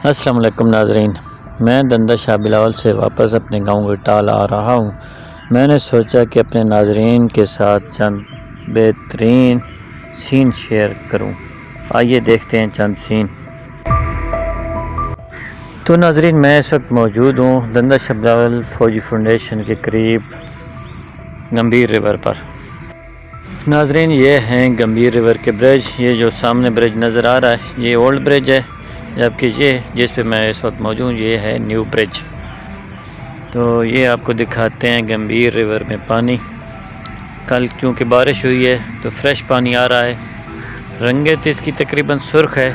السلام علیکم ناظرین، میں دندہ شاہ بلاول سے واپس اپنے گاؤں گٹال آ رہا ہوں۔ میں نے سوچا کہ اپنے ناظرین کے ساتھ چند بہترین سین شیئر کروں۔ آئیے دیکھتے ہیں چند سین۔ تو ناظرین، میں اس وقت موجود ہوں دندہ شاہ بلاول فوجی فاؤنڈیشن کے قریب گمبیر ریور پر۔ ناظرین، یہ ہیں گمبیر ریور کے برج۔ یہ جو سامنے برج نظر آ رہا ہے یہ اولڈ برج ہے، جبکہ یہ جس پہ میں اس وقت موجود یہ ہے نیو برج۔ تو یہ آپ کو دکھاتے ہیں گمبیر ریور میں پانی۔ کل چونکہ بارش ہوئی ہے تو فریش پانی آ رہا ہے۔ رنگت اس کی تقریباً سرخ ہے،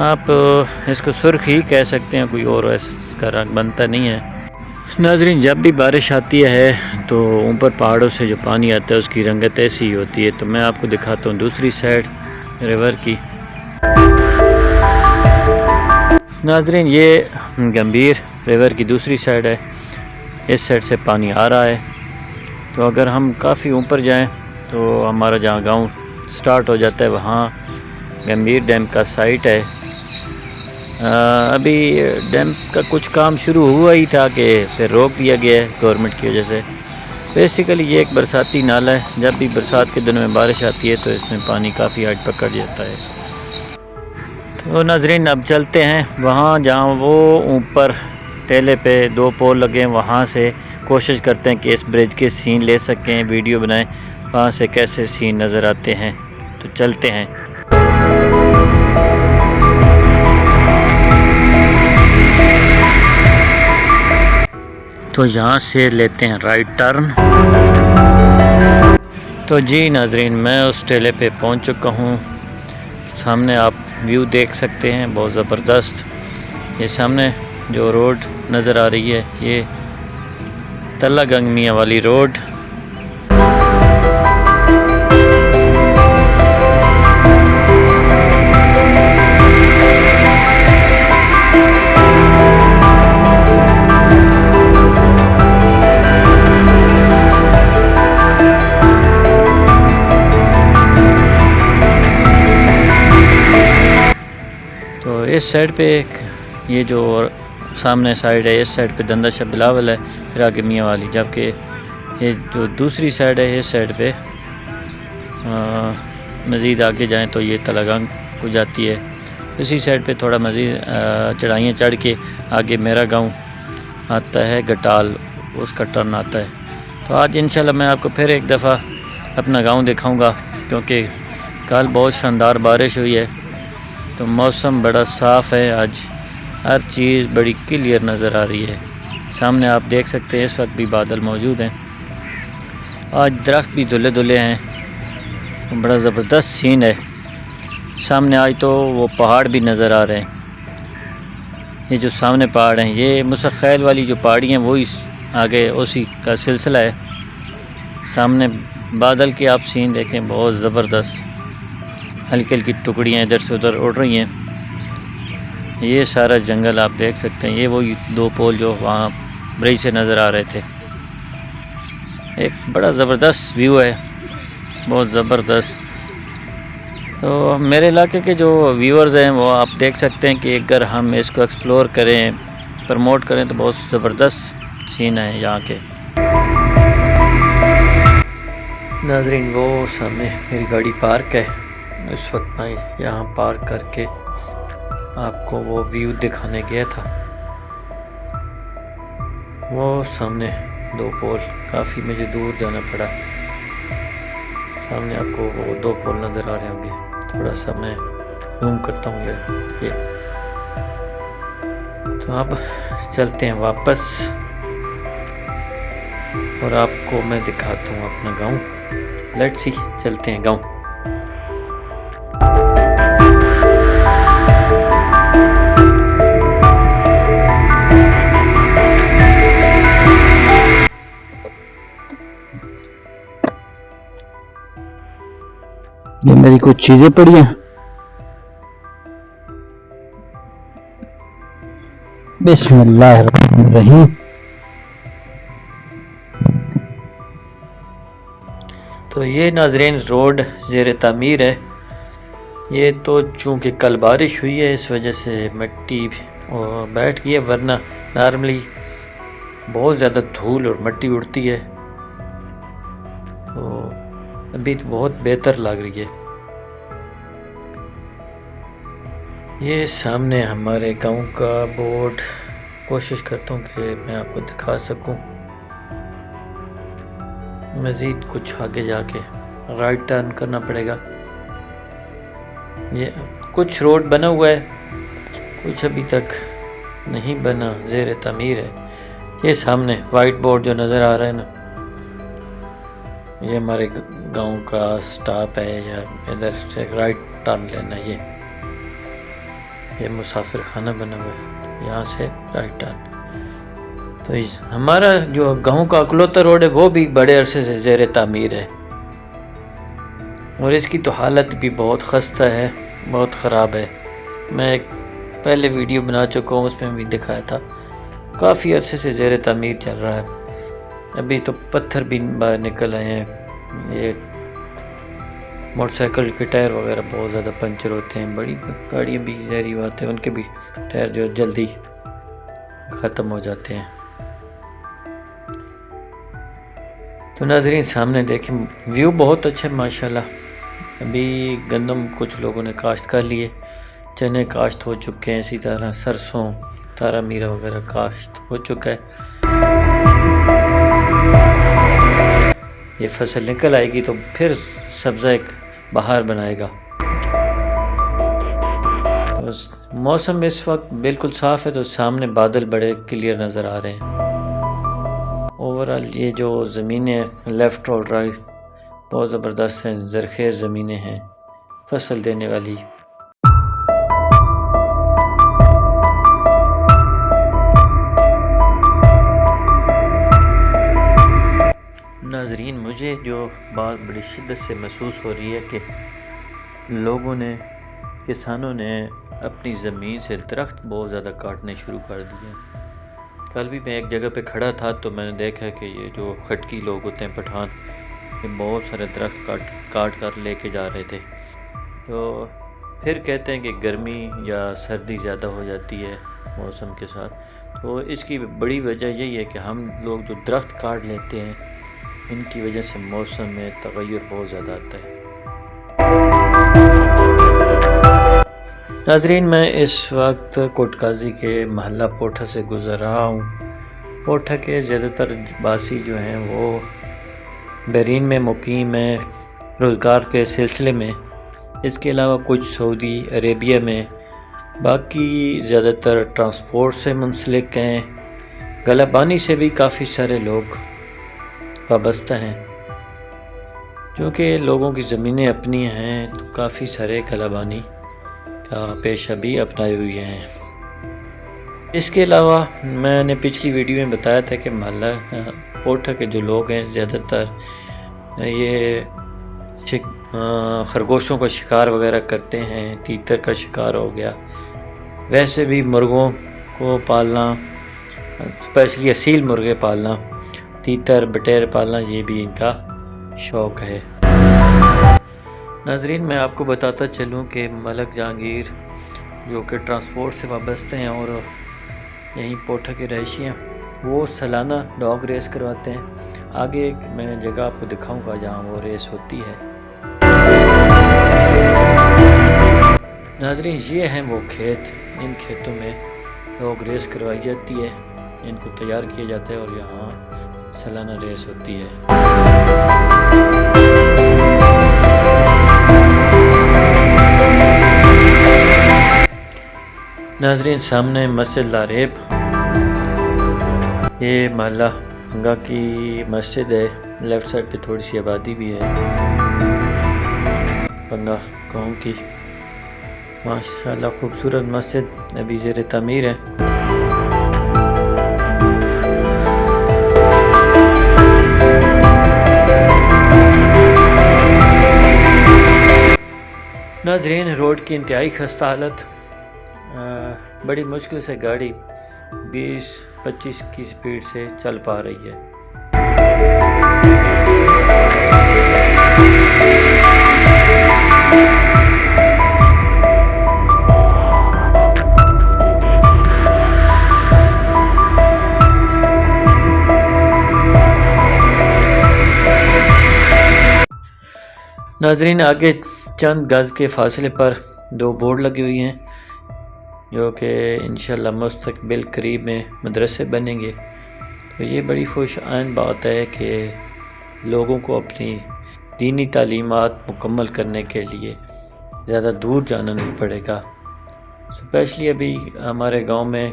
آپ اس کو سرخ ہی کہہ سکتے ہیں، کوئی اور اس کا رنگ بنتا نہیں ہے۔ ناظرین، جب بھی بارش آتی ہے تو اوپر پہاڑوں سے جو پانی آتا ہے اس کی رنگت ایسی ہی ہوتی ہے۔ تو میں آپ کو دکھاتا ہوں دوسری سائڈ ریور کی۔ ناظرین، یہ گمبیر ریور کی دوسری سائڈ ہے، اس سائڈ سے پانی آ رہا ہے۔ تو اگر ہم کافی اوپر جائیں تو ہمارا جہاں گاؤں سٹارٹ ہو جاتا ہے وہاں گمبیر ڈیم کا سائٹ ہے۔ ابھی ڈیم کا کچھ کام شروع ہوا ہی تھا کہ پھر روک دیا گیا ہے گورنمنٹ کی وجہ سے۔ بیسیکلی یہ ایک برساتی نالا ہے، جب بھی برسات کے دنوں میں بارش آتی ہے تو اس میں پانی کافی حد پکڑ جاتا ہے۔ تو ناظرین، اب چلتے ہیں وہاں جہاں وہ اوپر ٹیلے پہ دو پول لگے ہیں، وہاں سے کوشش کرتے ہیں کہ اس برج کے سین لے سکیں، ویڈیو بنائیں وہاں سے کیسے سین نظر آتے ہیں۔ تو چلتے ہیں۔ تو یہاں سے لیتے ہیں رائٹ ٹرن۔ تو جی ناظرین، میں اس ٹیلے پہ پہنچ چکا ہوں۔ سامنے آپ ویو دیکھ سکتے ہیں، بہت زبردست۔ یہ سامنے جو روڈ نظر آ رہی ہے یہ تلہ گنگ میاں والی روڈ۔ تو اس سائڈ پہ یہ جو سامنے سائڈ ہے، اس سائڈ پہ دندہ شاہ بلاول ہے، پھر آگے میاں والی، جبکہ یہ جو دوسری سائڈ ہے اس سائڈ پہ مزید آگے جائیں تو یہ تلہ گنگ کو جاتی ہے۔ اسی سائڈ پہ تھوڑا مزید چڑھائیاں چڑھ کے آگے میرا گاؤں آتا ہے گٹال، اس کا ٹرن آتا ہے۔ تو آج انشاءاللہ میں آپ کو پھر ایک دفعہ اپنا گاؤں دکھاؤں گا، کیونکہ کل بہت شاندار بارش ہوئی ہے تو موسم بڑا صاف ہے، آج ہر چیز بڑی کلیئر نظر آ رہی ہے۔ سامنے آپ دیکھ سکتے ہیں اس وقت بھی بادل موجود ہیں، آج درخت بھی دھلے دھلے ہیں، بڑا زبردست سین ہے۔ سامنے آج تو وہ پہاڑ بھی نظر آ رہے ہیں، یہ جو سامنے پہاڑ ہیں یہ مسخیل والی جو پہاڑی ہیں وہی آگے اسی کا سلسلہ ہے۔ سامنے بادل کی آپ سین دیکھیں، بہت زبردست، ہلکی ہلکی ٹکڑیاں ادھر سے ادھر اڑ رہی ہیں۔ یہ سارا جنگل آپ دیکھ سکتے ہیں، یہ وہی دو پول جو وہاں برج سے نظر آ رہے تھے۔ ایک بڑا زبردست ویو ہے، بہت زبردست۔ تو میرے علاقے کے جو ویورز ہیں وہ آپ دیکھ سکتے ہیں کہ اگر ہم اس کو ایکسپلور کریں، پروموٹ کریں تو بہت زبردست سین ہے یہاں کے۔ ناظرین، وہ سامنے میری گاڑی پارک ہے، اس وقت میں یہاں پارک کر کے آپ کو وہ ویو دکھانے گیا تھا۔ وہ سامنے دو پول، کافی مجھے دور جانا پڑا، سامنے آپ کو وہ دو پول نظر آ رہے ہوں گے۔ تھوڑا سا میں زوم کرتا ہوں یہ۔ تو اب چلتے ہیں واپس اور آپ کو میں دکھاتا ہوں اپنا گاؤں۔ لیٹس سی، چلتے ہیں گاؤں۔ یہ میری کچھ چیزیں پڑی ہیں، بسم اللہ الرحمن الرحیم۔ تو یہ ناظرین روڈ زیر تعمیر ہے، یہ تو چونکہ کل بارش ہوئی ہے اس وجہ سے مٹی بیٹھ گئی ہے، ورنہ نارملی بہت زیادہ دھول اور مٹی اڑتی ہے، تو ابھی تو بہت بہتر لگ رہی ہے۔ یہ سامنے ہمارے گاؤں کا بورڈ، کوشش کرتا ہوں کہ میں آپ کو دکھا سکوں۔ مزید کچھ آگے جا کے رائٹ ٹرن کرنا پڑے گا۔ یہ کچھ روڈ بنا ہوا ہے، کچھ ابھی تک نہیں بنا، زیر تعمیر ہے۔ یہ سامنے وائٹ بورڈ جو نظر آ رہا ہے نا، یہ ہمارے گاؤں کا سٹاپ ہے، یا ادھر سے رائٹ ٹرن لینا۔ یہ مسافر خانہ بنا ہوا ہے، یہاں سے رائٹ ٹرن۔ تو ہمارا جو گاؤں کا اکلوتا روڈ ہے وہ بھی بڑے عرصے سے زیر تعمیر ہے، اور اس کی تو حالت بھی بہت خستہ ہے، بہت خراب ہے۔ میں ایک پہلے ویڈیو بنا چکا ہوں، اس میں بھی دکھایا تھا، کافی عرصے سے زیر تعمیر چل رہا ہے۔ ابھی تو پتھر بھی باہر نکل آئے ہیں، یہ موٹر سائیکل کے ٹائر وغیرہ بہت زیادہ پنچر ہوتے ہیں، بڑی گاڑیاں بھی ظاہری بات ہے ان کے بھی ٹائر جو جلدی ختم ہو جاتے ہیں۔ تو ناظرین سامنے دیکھیں، ویو بہت اچھا ہے ماشاءاللہ۔ ابھی گندم کچھ لوگوں نے کاشت کر لیے، چنے کاشت ہو چکے ہیں، اسی طرح سرسوں، تارا میرا وغیرہ کاشت ہو چکا ہے۔ یہ فصل نکل آئے گی تو پھر سبزہ ایک بہار بنائے گا۔ موسم اس وقت بالکل صاف ہے، تو سامنے بادل بڑے کلیئر نظر آ رہے ہیں۔ اوورآل یہ جو زمینیں لیفٹ اور رائٹ بہت زبردست ہیں، زرخیز زمینیں ہیں، فصل دینے والی۔ ناظرین مجھے جو بات بڑی شدت سے محسوس ہو رہی ہے کہ لوگوں نے، کسانوں نے اپنی زمین سے درخت بہت زیادہ کاٹنے شروع کر دیے۔ کل بھی میں ایک جگہ پہ کھڑا تھا تو میں نے دیکھا کہ یہ جو کھٹکی لوگ ہوتے ہیں پٹھان، یہ بہت سارے درخت کاٹ کر لے کے جا رہے تھے۔ تو پھر کہتے ہیں کہ گرمی یا سردی زیادہ ہو جاتی ہے موسم کے ساتھ، تو اس کی بڑی وجہ یہی ہے کہ ہم لوگ جو درخت کاٹ لیتے ہیں، ان کی وجہ سے موسم میں تغیر بہت زیادہ آتا ہے۔ ناظرین میں اس وقت کوٹ قاضی کے محلہ پوٹھا سے گزر رہا ہوں۔ پوٹھا کے زیادہ تر باسی جو ہیں وہ بحرین میں مقیم ہیں روزگار کے سلسلے میں، اس کے علاوہ کچھ سعودی عربیہ میں، باقی زیادہ تر ٹرانسپورٹ سے منسلک ہیں۔ گلابانی سے بھی کافی سارے لوگ وابستہ ہیں، کیونکہ لوگوں کی زمینیں اپنی ہیں تو کافی سارے گلابانی کا پیشہ بھی اپنائے ہوئے ہیں۔ اس کے علاوہ میں نے پچھلی ویڈیو میں بتایا تھا کہ محلہ پوٹھا کے جو لوگ ہیں زیادہ تر یہ خرگوشوں کا شکار وغیرہ کرتے ہیں، تیتر کا شکار ہو گیا، ویسے بھی مرغوں کو پالنا، اسپیشلی اصیل مرغے پالنا، تیتر بٹیر پالنا، یہ بھی ان کا شوق ہے۔ ناظرین میں آپ کو بتاتا چلوں کہ ملک جہانگیر جو کہ ٹرانسپورٹ سے وابستہ ہیں اور یہیں پوٹھا کے رہائشی ہیں، وہ سالانہ ڈاگ ریس کرواتے ہیں۔ آگے میں جگہ آپ کو دکھاؤں گا جہاں وہ ریس ہوتی ہے۔ ناظرین یہ ہیں وہ کھیت، ان کھیتوں میں ڈاگ ریس کروائی جاتی ہے، ان کو تیار کیا جاتا ہے اور یہاں سالانہ ریس ہوتی ہے۔ ناظرین سامنے مسجد لاریب، یہ محلہ ہنگا کی مسجد ہے، لیفٹ سائڈ پہ تھوڑی سی آبادی بھی ہے بنگا گاؤں کی۔ ماشاءاللہ خوبصورت مسجد ابھی زیر تعمیر ہے۔ ناظرین روڈ کی انتہائی خستہ حالت، بڑی مشکل سے گاڑی 20-25 کی سپیڈ سے چل پا رہی ہے۔ ناظرین آگے چند گز کے فاصلے پر 2 بورڈ لگی ہوئی ہیں جو کہ انشاءاللہ مستقبل قریب میں مدرسے بنیں گے. تو یہ بڑی خوش آئند بات ہے کہ لوگوں کو اپنی دینی تعلیمات مکمل کرنے کے لیے زیادہ دور جانا نہیں پڑے گا. اسپیشلی ابھی ہمارے گاؤں میں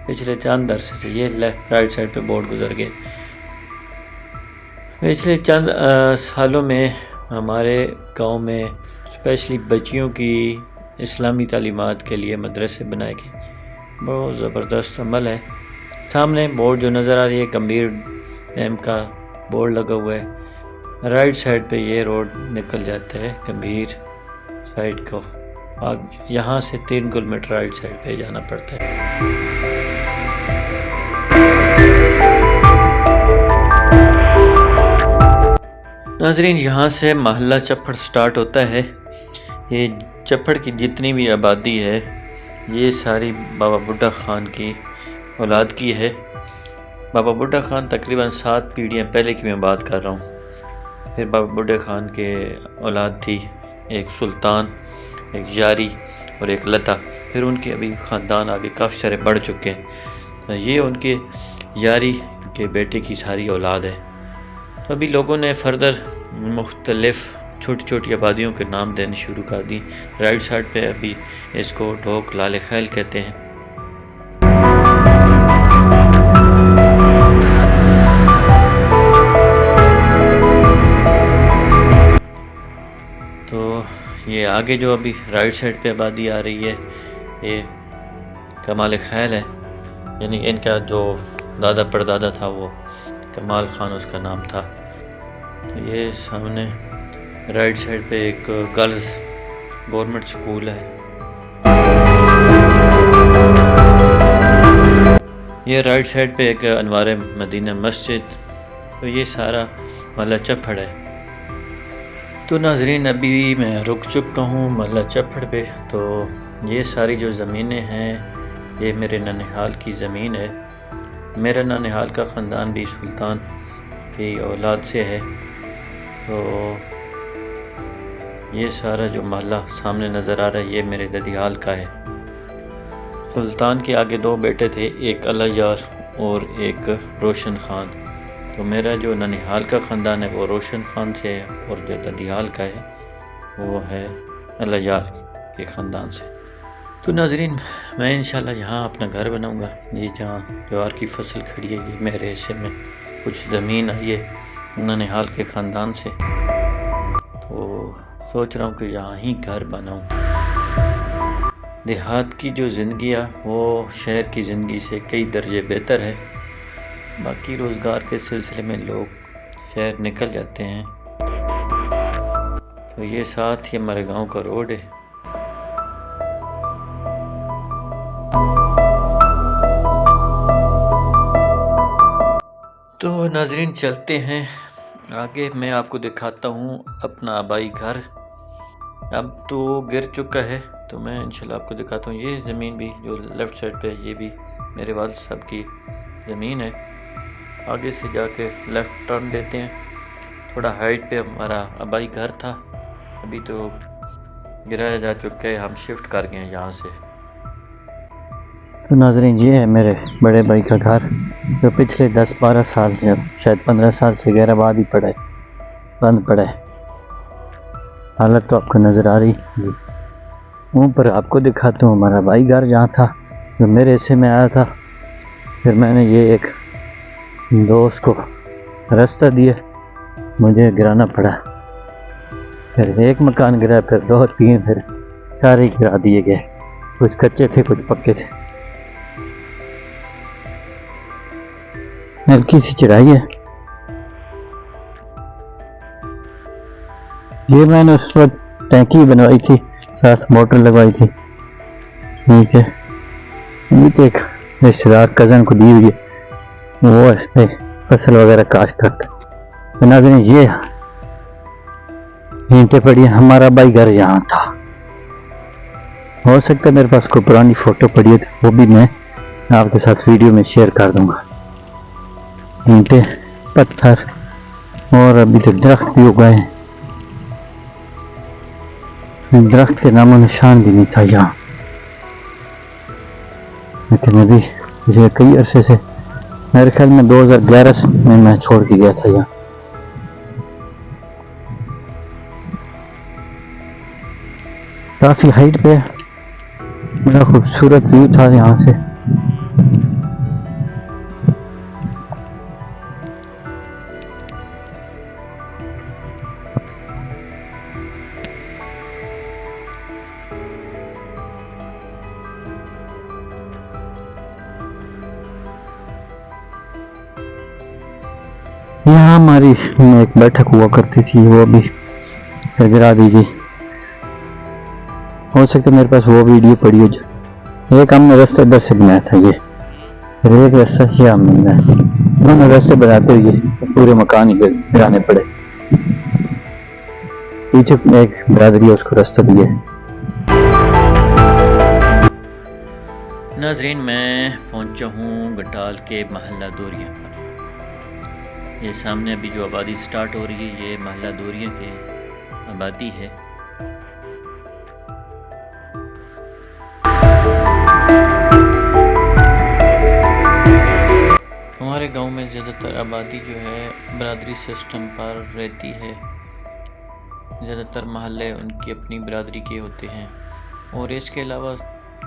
پچھلے چند عرصے سے یہ رائٹ سائڈ پہ بورڈ گزر گئے. پچھلے چند سالوں میں ہمارے گاؤں میں اسپیشلی بچیوں کی اسلامی تعلیمات کے لیے مدرسے بنائے گئے. بہت زبردست عمل ہے. سامنے بورڈ جو نظر آ رہی ہے گمبھیر ڈیم کا بورڈ لگا ہوا ہے. رائٹ سائڈ پہ یہ روڈ نکل جاتا ہے گمبھیر سائڈ کو. یہاں سے 3 کلومیٹر رائٹ سائڈ پہ جانا پڑتا ہے. ناظرین یہاں سے محلہ چپڑ سٹارٹ ہوتا ہے. یہ چپڑ کی جتنی بھی آبادی ہے یہ ساری بابا بڈھا خان کی اولاد کی ہے. بابا بڈھا خان تقریباً 7 پیڑھیاں پہلے کی میں بات کر رہا ہوں. پھر بابا بڈھا خان کے اولاد تھی ایک سلطان، ایک یاری اور ایک لتا. پھر ان کے ابھی خاندان آگے کافی سارے بڑھ چکے ہیں. تو یہ ان کے یاری کے بیٹے کی ساری اولاد ہے. تو ابھی لوگوں نے فردر مختلف چھوٹی چھوٹی آبادیوں کے نام دینے شروع کر دی. رائٹ سائڈ پہ ابھی اس کو ڈھوک لال خیل کہتے ہیں. تو یہ آگے جو ابھی رائٹ سائڈ پہ آبادی آ رہی ہے یہ کمال خیل ہے. یعنی ان کا جو دادا پردادا تھا وہ کمال خان اس کا نام تھا. تو یہ سامنے رائٹ سائڈ پہ ایک گرلز گورنمنٹ سکول ہے. یہ رائٹ سائڈ پہ ایک انوار مدینہ مسجد. تو یہ سارا محلہ چپڑ ہے. تو ناظرین ابھی میں رک چکا ہوں محلہ چپڑ پہ. تو یہ ساری جو زمینیں ہیں یہ میرے ننہال کی زمین ہے. میرا ننہال کا خاندان بھی سلطان کی اولاد سے ہے. تو یہ سارا جو محلہ سامنے نظر آ رہا ہے یہ میرے ددیال کا ہے. سلطان کے آگے 2 بیٹے تھے، ایک اللہ یار اور ایک روشن خان. تو میرا جو ننہال کا خاندان ہے وہ روشن خان سے ہے اور جو ددیال کا ہے وہ ہے اللہ یار کے خاندان سے. تو ناظرین میں انشاءاللہ یہاں اپنا گھر بناؤں گا. یہ جہاں جوار کی فصل کھڑی ہے یہ میرے حصے میں کچھ زمین آئی ہے ننہال کے خاندان سے. تو سوچ رہا ہوں کہ یہاں ہی گھر بناؤں. دیہات کی جو زندگی ہے وہ شہر کی زندگی سے کئی درجے بہتر ہے. باقی روزگار کے سلسلے میں لوگ شہر نکل جاتے ہیں. تو یہ ساتھ ہی ہمارے گاؤں کا روڈ ہے. تو ناظرین چلتے ہیں آگے. میں آپ کو دکھاتا ہوں اپنا آبائی گھر. اب تو گر چکا ہے تو میں انشاءاللہ آپ کو دکھاتا ہوں. یہ زمین بھی جو لیفٹ سائڈ پہ ہے یہ بھی میرے والد صاحب کی زمین ہے. آگے سے جا کے لیفٹ ٹرن لیتے ہیں. تھوڑا ہائٹ پہ ہمارا آبائی گھر تھا، ابھی تو گرایا جا چکا ہے، ہم شفٹ کر گئے ہیں یہاں سے. تو ناظرین یہ ہے میرے بڑے بھائی کا گھر جو پچھلے 10-12 سال سے شاید 15 سال سے غیر آباد ہی پڑا ہے، بند پڑا ہے. حالت تو آپ کو نظر آ رہی. اوپر آپ کو دکھاتا ہوں ہمارا بھائی گھر جہاں تھا جو میرے حصے میں آیا تھا. پھر میں نے یہ ایک دوست کو راستہ دیا، مجھے گرانا پڑا. پھر ایک مکان گرا، پھر 2-3، پھر سارے گرا دیے گئے. کچھ کچے تھے کچھ پکے تھے. ہلکی سی چڑھائی ہے. یہ میں نے اس وقت ٹینکی بنوائی تھی، ساتھ موٹر لگوائی تھی. ٹھیک ہے، یہ تو ایک رشتے دار کزن کو دی ہوئی ہے، وہ اس پہ فصل وغیرہ کاشت کرتا. ناظرین یہ اینٹیں پڑی ہیں. ہمارا بھائی گھر یہاں تھا. ہو سکتا ہے میرے پاس کوئی پرانی فوٹو پڑی ہے تو وہ بھی میں آپ کے ساتھ ویڈیو میں شیئر کر دوں گا. اینٹیں، پتھر اور ابھی تو درخت بھی اگائے ہیں. درخت کے نام و نشان بھی نہیں تھا یہاں، لیکن ابھی پچھلے کئی عرصے سے، میرے خیال میں 2011 میں چھوڑ کے گیا تھا یہاں. کافی ہائٹ پہ بڑا خوبصورت ویو تھا یہاں سے. یہاں ہماری ایک بیٹھک ہوا کرتی تھی، وہ بھی گرا دی گئی. ہو سکتا ہے میرے پاس وہ ویڈیو پڑی ہو جو ایک ہم نے رستہ ادھر سے بنایا تھا، یہ پھر ایک رستہ یہ ہم نے بنایا. دونوں رستے بناتے ہوئے پورے مکان ہی گرانے پڑے. پیچھے ایک برادری ہے، اس کو رستہ بھی ہے. ناظرین، میں پہنچا ہوں گٹال کے محلہ دوریاں پر. یہ سامنے ابھی جو آبادی سٹارٹ ہو رہی ہے، یہ محلہ دوریاں کے آبادی ہے. ہمارے گاؤں میں زیادہ تر آبادی جو ہے برادری سسٹم پر رہتی ہے. زیادہ تر محلے ان کی اپنی برادری کے ہوتے ہیں، اور اس کے علاوہ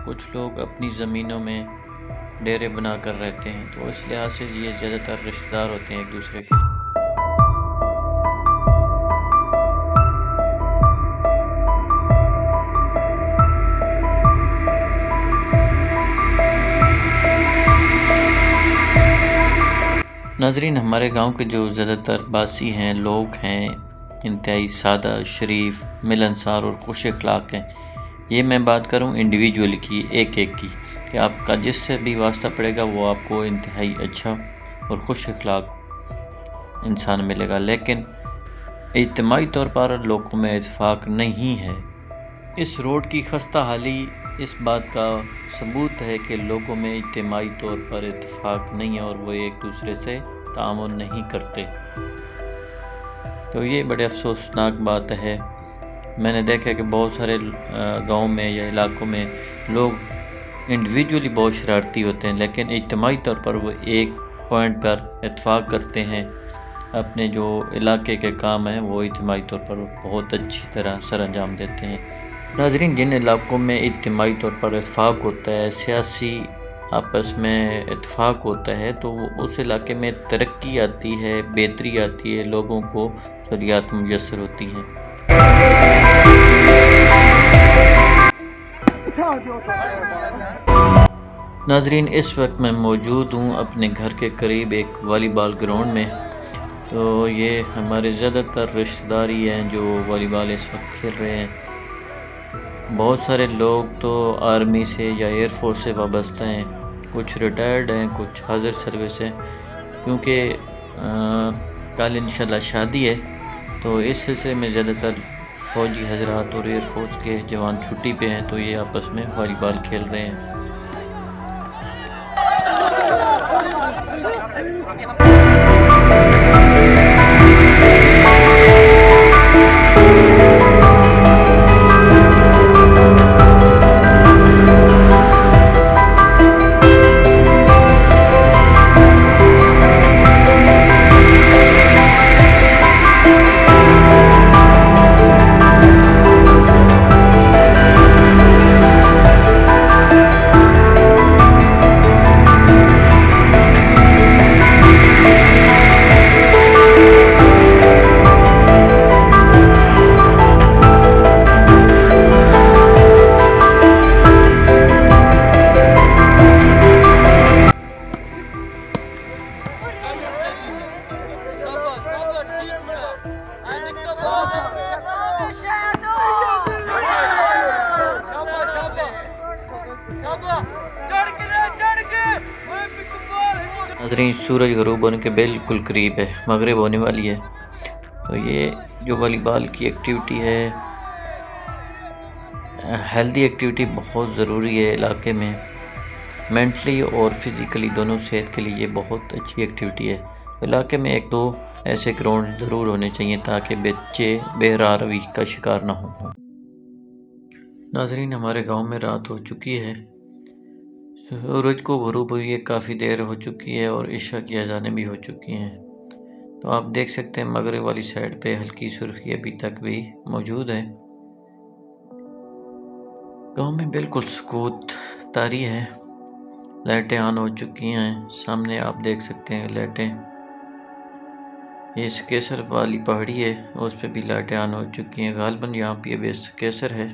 کچھ لوگ اپنی زمینوں میں ڈیرے بنا کر رہتے ہیں، تو اس لحاظ سے یہ زیادہ تر رشتہ دار ہوتے ہیں ایک دوسرے کے. ناظرین، ہمارے گاؤں کے جو زیادہ تر باسی ہیں، لوگ ہیں، انتہائی سادہ، شریف، ملنسار اور خوش اخلاق ہیں. یہ میں بات کروں انڈیویجول کی، ایک کی، کہ آپ کا جس سے بھی واسطہ پڑے گا وہ آپ کو انتہائی اچھا اور خوش اخلاق انسان ملے گا. لیکن اجتماعی طور پر لوگوں میں اتفاق نہیں ہے. اس روڈ کی خستہ حالی اس بات کا ثبوت ہے کہ لوگوں میں اجتماعی طور پر اتفاق نہیں ہے اور وہ ایک دوسرے سے تعاون نہیں کرتے. تو یہ بڑے افسوسناک بات ہے. میں نے دیکھا کہ بہت سارے گاؤں میں یا علاقوں میں لوگ انڈیویجولی بہت شرارتی ہوتے ہیں، لیکن اجتماعی طور پر وہ ایک پوائنٹ پر اتفاق کرتے ہیں. اپنے جو علاقے کے کام ہیں وہ اجتماعی طور پر بہت اچھی طرح سر انجام دیتے ہیں. ناظرین، جن علاقوں میں اجتماعی طور پر اتفاق ہوتا ہے، سیاسی آپس میں اتفاق ہوتا ہے، تو اس علاقے میں ترقی آتی ہے، بہتری آتی ہے، لوگوں کو سہولیات میسر ہوتی ہیں. ناظرین، اس وقت میں موجود ہوں اپنے گھر کے قریب ایک والی بال گراؤنڈ میں. تو یہ ہمارے زیادہ تر رشتہ دار ہی ہیں جو والی بال اس وقت کھیل رہے ہیں. بہت سارے لوگ تو آرمی سے یا ایئر فورس سے وابستہ ہیں، کچھ ریٹائرڈ ہیں، کچھ حاضر سروس ہیں، کیونکہ کل انشاءاللہ شادی ہے. تو اس سلسلے میں زیادہ تر فوجی حضرات اور ایئر فورس کے جوان چھٹی پہ ہیں، تو یہ آپس میں والی بال کھیل رہے ہیں. ناظرین، سورج غروب ہونے کے بالکل قریب ہے، مغرب ہونے والی ہے. تو یہ جو والی بال کی ایکٹیویٹی ہے، ہیلدی ایکٹیویٹی بہت ضروری ہے علاقے میں. مینٹلی اور فزیکلی دونوں صحت کے لیے یہ بہت اچھی ایکٹیویٹی ہے. علاقے میں ایک دو ایسے گراؤنڈ ضرور ہونے چاہیے تاکہ بچے بے راروی کا شکار نہ ہوں. ناظرین ہمارے گاؤں میں رات ہو چکی ہے، سورج کو غروب ہوئی کافی دیر ہو چکی ہے اور عشاء کی اذانیں بھی ہو چکی ہیں۔ تو آپ دیکھ سکتے ہیں مغرب والی سائڈ پہ ہلکی سرخی ابھی تک بھی موجود ہے۔ گاؤں میں بالکل سکوت طاری ہے، لائٹیں آن ہو چکی ہیں، سامنے آپ دیکھ سکتے ہیں لائٹیں، یہ سکیسر والی پہاڑی ہے اس پہ بھی لائٹیں آن ہو چکی ہیں، غالباً یہاں پہ یہ سکیسر ہے۔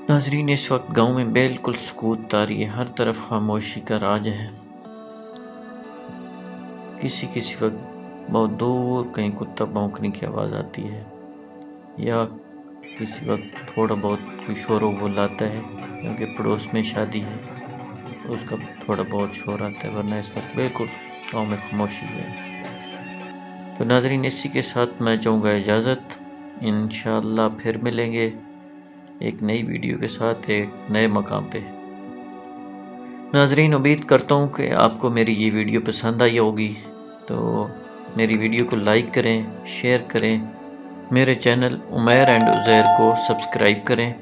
ناظرین اس وقت گاؤں میں بالکل سکوت طاری ہے، ہر طرف خاموشی کا راج ہے۔ کسی وقت بہت دور کہیں کتا بھونکنے کی آواز آتی ہے، یا کسی وقت تھوڑا بہت کوئی شور و غل آتا ہے کیونکہ پڑوس میں شادی ہے، اس کا تھوڑا بہت شور آتا ہے، ورنہ اس وقت بالکل گاؤں میں خاموشی ہے۔ تو ناظرین اسی کے ساتھ میں چاہوں گا اجازت، انشاءاللہ پھر ملیں گے ایک نئی ویڈیو کے ساتھ ایک نئے مقام پہ۔ ناظرین امید کرتا ہوں کہ آپ کو میری یہ ویڈیو پسند آئی ہوگی، تو میری ویڈیو کو لائک کریں، شیئر کریں، میرے چینل عمیر اینڈ عزیر کو سبسکرائب کریں۔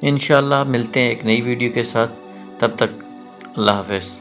انشاءاللہ ملتے ہیں ایک نئی ویڈیو کے ساتھ، تب تک اللہ حافظ۔